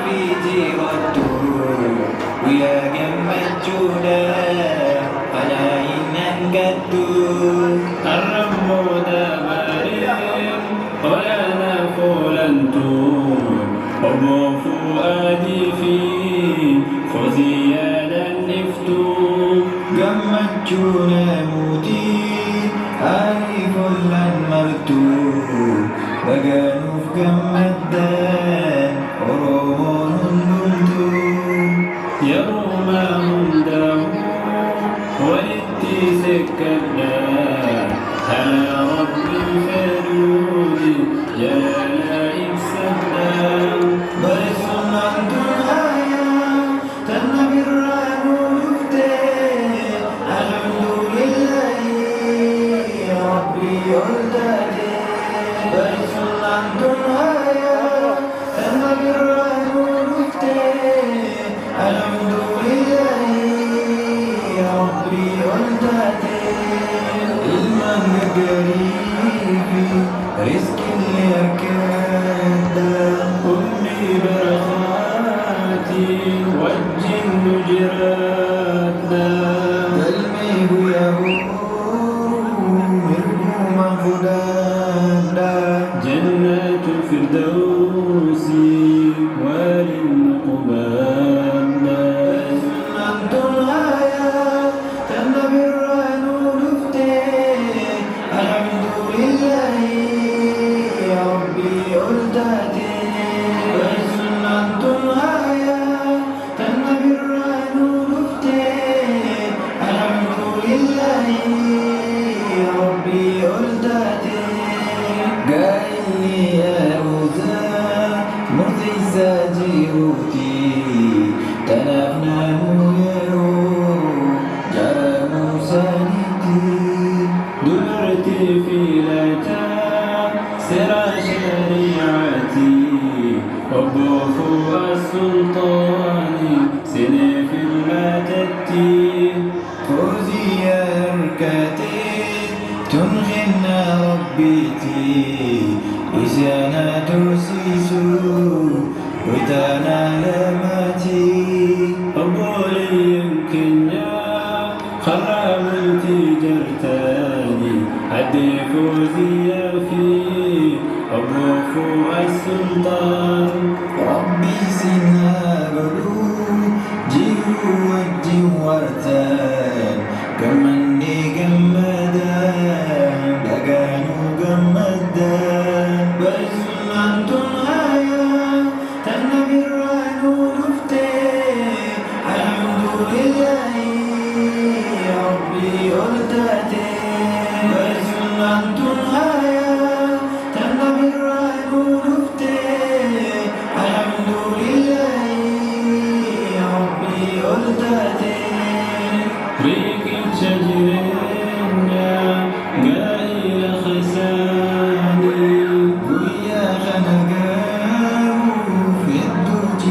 ربيتي والدور ويا جمجودا أنا إنن قدور الرب دبرين وأنا فلنتون وضع فؤادي في خزيانا نفتون جمجونا موتي عارف لن مرتون بقانوف جمدان أرومون دلدون يوم منده ولدتي سكنا على رب الفرود جلال إفسدنا برسول الدنيا تنبي الرانو يفتي الحمد لله ربي يلتدي برسول الدنيا تنبي الرانو يفتي الحمد لله ربي يلتدي المن قريبي رزق اللي أكاد أمي برخاتي والجن جراتنا قلبي يهور مرقوم فدادا جنات الفردوس وللمقبانا الدنيا تنبي الرانو نفتي الحمد لله ربي يلتدي الدنيا تنبي الرانو نفتي الحمد لله ربي يلتدي قايل يا روزا مرتزا جيروتي تنافنا يرو جرى موسانيتي درتي في لتا سرى شريعتي وضوف السلطان سنف الماتتي فوزي يا ركاتي تنغينا ربيتي إسانا ترسيسو وتانا لماتي أقولي يمكن يا خرامتي جرتاني عدي فوزي في أضوف السلطان ربي سنا بدو جيو وجي ورتان كمني جمدان دقانو جمدان بسنا الدنيا تنبي الرانو نفتي الحمد لله ربي يلتدي بسنا الدنيا تنبي الرانو نفتي الحمد لله ربي يلتدي ريق شجرنا قائل خساني ويا خنقاو في الدوج